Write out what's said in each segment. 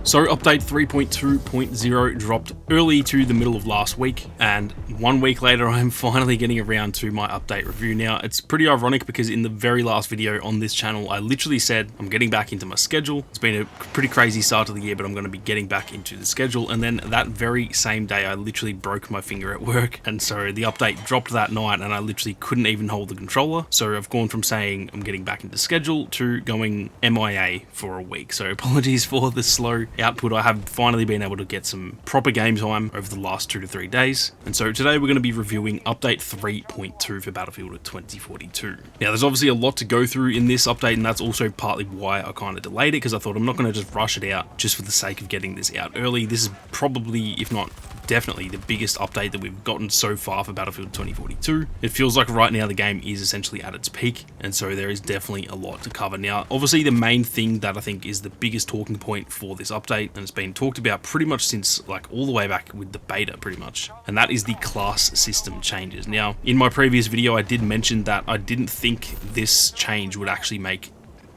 So update 3.2.0 dropped early to the middle of last week, and 1 week later I'm finally getting around to my update review. Now it's pretty ironic because in the very last video on this channel I literally said I'm getting back into my schedule. It's been a pretty crazy start to the year, but I'm going to be getting back into the schedule, and then that very same day I literally broke my finger at work, and so the update dropped that night and I literally couldn't even hold the controller. So I've gone from saying I'm getting back into schedule to going MIA for a week. So apologies for the slow output. I have finally been able to get some proper game time over the last 2 to 3 days, and so today we're going to be reviewing update 3.2 for Battlefield 2042. Now there's obviously a lot to go through in this update, and that's also partly why I kind of delayed it, because I thought I'm not going to just rush it out just for the sake of getting this out early. This is probably, if not definitely, the biggest update that we've gotten so far for Battlefield 2042. It feels like right now the game is essentially at its peak, and so there is definitely a lot to cover. Now obviously the main thing that I think is the biggest talking point for this update, and it's been talked about pretty much since like all the way back with the beta pretty much, and that is the class system changes. Now in my previous video I did mention that I didn't think this change would actually make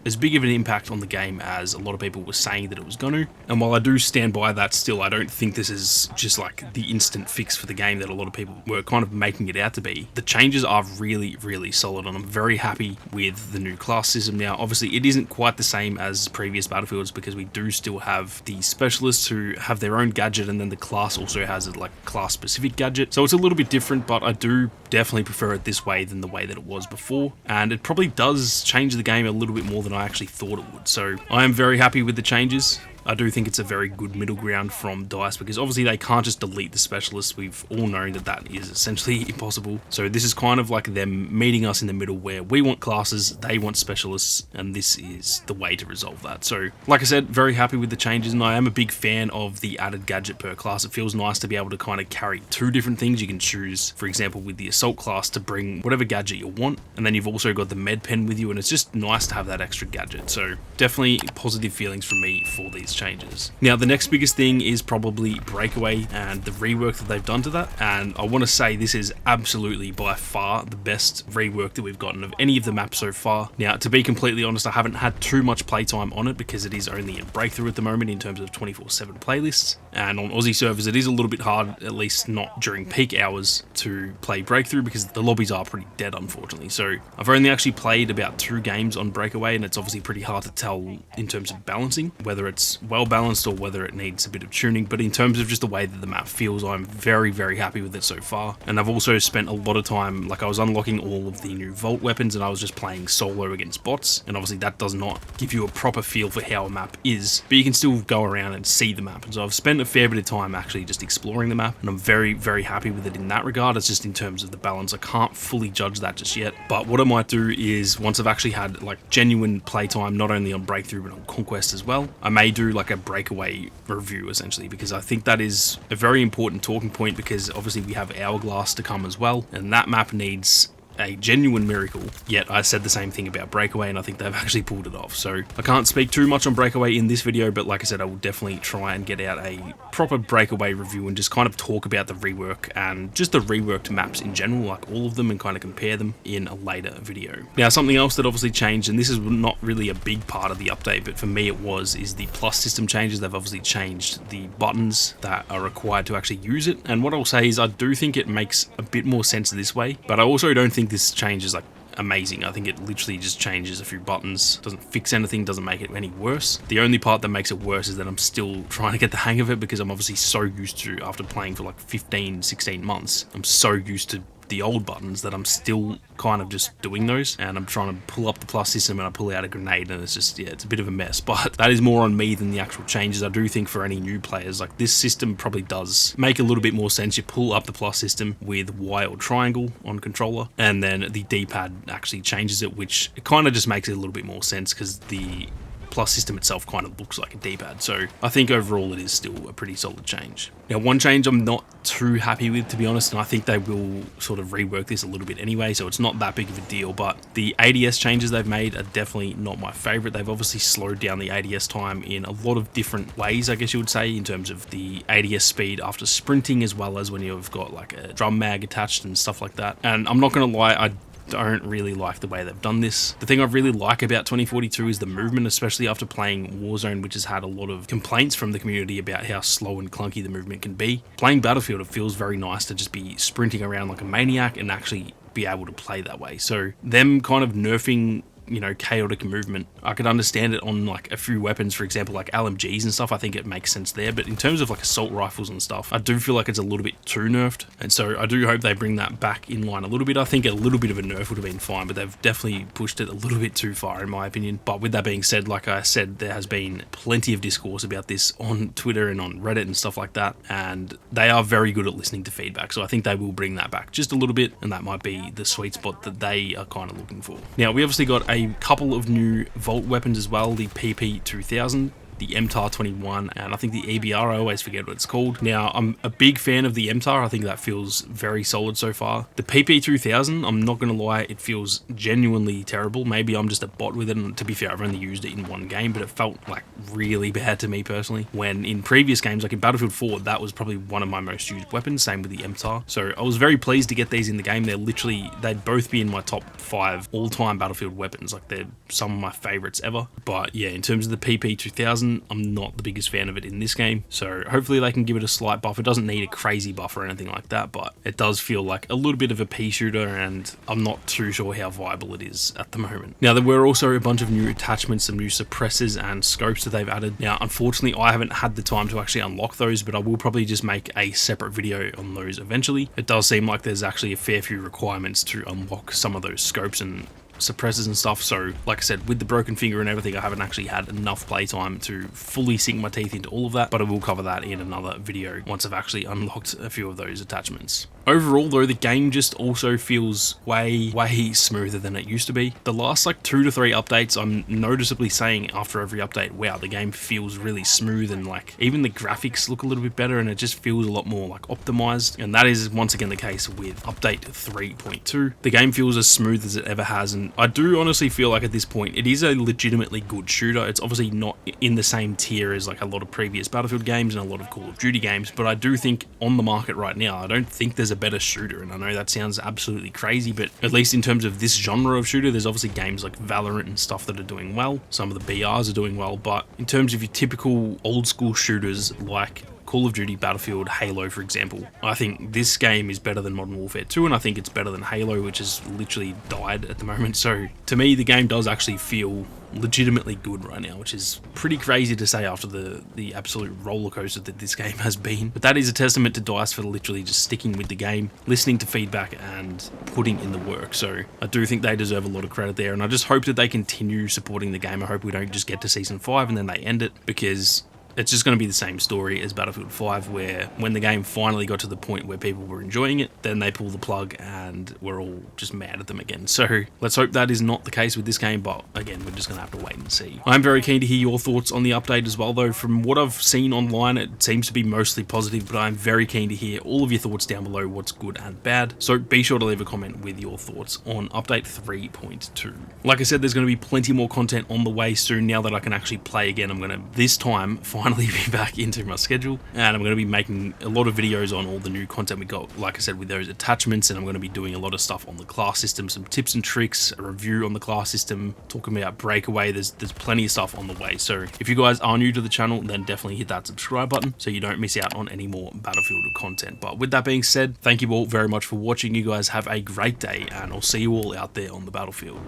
as big of an impact on the game as a lot of people were saying that it was going to. And while I do stand by that still, I don't think this is just like the instant fix for the game that a lot of people were kind of making it out to be. The changes are really, really solid, and I'm very happy with the new class system. Now, obviously it isn't quite the same as previous Battlefields because we do still have the specialists who have their own gadget, and then the class also has a like class specific gadget. So it's a little bit different, but I do definitely prefer it this way than the way that it was before. And it probably does change the game a little bit more than I actually thought it would. So I am very happy with the changes. I do think it's a very good middle ground from DICE, because obviously they can't just delete the specialists. We've all known that that is essentially impossible. So this is kind of like them meeting us in the middle, where we want classes, they want specialists, and this is the way to resolve that. So like I said, very happy with the changes, and I am a big fan of the added gadget per class. It feels nice to be able to kind of carry 2 different things. You can choose, for example, with the assault class to bring whatever gadget you want, and then you've also got the med pen with you, and it's just nice to have that extra gadget. So definitely positive feelings from me for these changes. Now the next biggest thing is probably Breakaway and the rework that they've done to that, and I want to say this is absolutely by far the best rework that we've gotten of any of the maps so far. Now to be completely honest, I haven't had too much playtime on it because it is only in Breakthrough at the moment in terms of 24/7 playlists, and on Aussie servers it is a little bit hard, at least not during peak hours, to play Breakthrough because the lobbies are pretty dead unfortunately. So I've only actually played about 2 games on Breakaway, and it's obviously pretty hard to tell in terms of balancing whether it's well balanced or whether it needs a bit of tuning. But in terms of just the way that the map feels, I'm very, very happy with it so far. And I've also spent a lot of time, like I was unlocking all of the new vault weapons and I was just playing solo against bots, and obviously that does not give you a proper feel for how a map is, but you can still go around and see the map. And so I've spent a fair bit of time actually just exploring the map, and I'm very, very happy with it in that regard. It's just in terms of the balance, I can't fully judge that just yet, but what I might do is once I've actually had like genuine playtime, not only on Breakthrough but on Conquest as well, I may do like a Breakaway review essentially, because I think that is a very important talking point, because obviously we have Hourglass to come as well, and that map needs a genuine miracle. Yet I said the same thing about Breakaway, and I think they've actually pulled it off. So I can't speak too much on Breakaway in this video, but like I said, I will definitely try and get out a proper Breakaway review and just kind of talk about the rework and just the reworked maps in general, like all of them, and kind of compare them in a later video. Now something else that obviously changed, and this is not really a big part of the update, but for me it was, is the plus system changes. They've obviously changed the buttons that are required to actually use it, and what I'll say is I do think it makes a bit more sense this way, but I also don't think this change is like amazing. I think it literally just changes a few buttons, doesn't fix anything, doesn't make it any worse. The only part that makes it worse is that I'm still trying to get the hang of it, because I'm obviously so used to, after playing for like 15-16 months, I'm so used to the old buttons that I'm still kind of just doing those, and I'm trying to pull up the plus system and I pull out a grenade, and it's just, yeah, it's a bit of a mess. But that is more on me than the actual changes. I do think for any new players, like this system probably does make a little bit more sense. You pull up the plus system with Y or triangle on controller, and then the D-pad actually changes it, which it kind of just makes it a little bit more sense, because the plus system itself kind of looks like a D-pad. So I think overall it is still a pretty solid change. Now one change I'm not too happy with, to be honest, and I think they will sort of rework this a little bit anyway, so it's not that big of a deal, but the ADS changes they've made are definitely not my favorite. They've obviously slowed down the ADS time in a lot of different ways, I guess you would say, in terms of the ADS speed after sprinting, as well as when you've got like a drum mag attached and stuff like that. And I'm not gonna lie, I don't really like the way they've done this. The thing I really like about 2042 is the movement, especially after playing Warzone, which has had a lot of complaints from the community about how slow and clunky the movement can be. Playing Battlefield, it feels very nice to just be sprinting around like a maniac and actually be able to play that way. So them kind of nerfing, you know, chaotic movement, I could understand it on like a few weapons, for example, like LMGs and stuff. I think it makes sense there, but in terms of like assault rifles and stuff, I do feel like it's a little bit too nerfed, and so I do hope they bring that back in line a little bit. I think a little bit of a nerf would have been fine, but they've definitely pushed it a little bit too far in my opinion. But with that being said, like I said, there has been plenty of discourse about this on Twitter and on Reddit and stuff like that, and they are very good at listening to feedback, so I think they will bring that back just a little bit, and that might be the sweet spot that they are kind of looking for. Now, we obviously got a couple of new Vault weapons as well, the PP2000, the MTAR-21, and I think the EBR, I always forget what it's called. Now, I'm a big fan of the MTAR. I think that feels very solid so far. The PP2000, I'm not going to lie, it feels genuinely terrible. Maybe I'm just a bot with it, and to be fair, I've only used it in one game, but it felt like really bad to me personally. When in previous games, like in Battlefield 4, that was probably one of my most used weapons, same with the MTAR. So I was very pleased to get these in the game. They'd both be in my top 5 all-time Battlefield weapons. Like, they're some of my favorites ever. But yeah, in terms of the PP2000, I'm not the biggest fan of it in this game, so hopefully they can give it a slight buff. It doesn't need a crazy buff or anything like that, but it does feel like a little bit of a pea shooter, and I'm not too sure how viable it is at the moment. Now, there were also a bunch of new attachments, some new suppressors and scopes that they've added. Now, unfortunately, I haven't had the time to actually unlock those, but I will probably just make a separate video on those eventually. It does seem like there's actually a fair few requirements to unlock some of those scopes and suppressors and stuff, so like I said, with the broken finger and everything, I haven't actually had enough playtime to fully sink my teeth into all of that, but I will cover that in another video once I've actually unlocked a few of those attachments. Overall though, the game just also feels way smoother than it used to be. The last like 2 to 3 updates, I'm noticeably saying after every update, wow, the game feels really smooth, and like even the graphics look a little bit better, and it just feels a lot more like optimized, and that is once again the case with update 3.2. The game feels as smooth as it ever has, and I do honestly feel like at this point it is a legitimately good shooter. It's obviously not in the same tier as like a lot of previous Battlefield games and a lot of Call of Duty games, but I do think on the market right now, I don't think there's a better shooter. And I know that sounds absolutely crazy, but at least in terms of this genre of shooter, there's obviously games like Valorant and stuff that are doing well. Some of the BRs are doing well, but in terms of your typical old school shooters like Call of Duty, Battlefield, Halo, for example, I think this game is better than Modern Warfare 2, and I think it's better than Halo, which has literally died at the moment. So to me, the game does actually feel legitimately good right now, which is pretty crazy to say after the absolute roller coaster that this game has been. But that is a testament to DICE for literally just sticking with the game, listening to feedback, and putting in the work. So I do think they deserve a lot of credit there, and I just hope that they continue supporting the game. I hope we don't just get to Season 5 and then they end it, because it's just going to be the same story as Battlefield 5, where when the game finally got to the point where people were enjoying it, then they pull the plug and we're all just mad at them again. So let's hope that is not the case with this game, but again, we're just going to have to wait and see. I'm very keen to hear your thoughts on the update as well, though. From what I've seen online, it seems to be mostly positive, but I'm very keen to hear all of your thoughts down below, what's good and bad. So be sure to leave a comment with your thoughts on update 3.2. Like I said, there's going to be plenty more content on the way soon. Now that I can actually play again, I'm going to, this time, finally be back into my schedule, and I'm going to be making a lot of videos on all the new content we got, like I said, with those attachments, and I'm going to be doing a lot of stuff on the class system, some tips and tricks, a review on the class system, talking about Breakaway. There's plenty of stuff on the way, so if you guys are new to the channel, then definitely hit that subscribe button so you don't miss out on any more Battlefield content. But with that being said, thank you all very much for watching. You guys have a great day, and I'll see you all out there on the battlefield.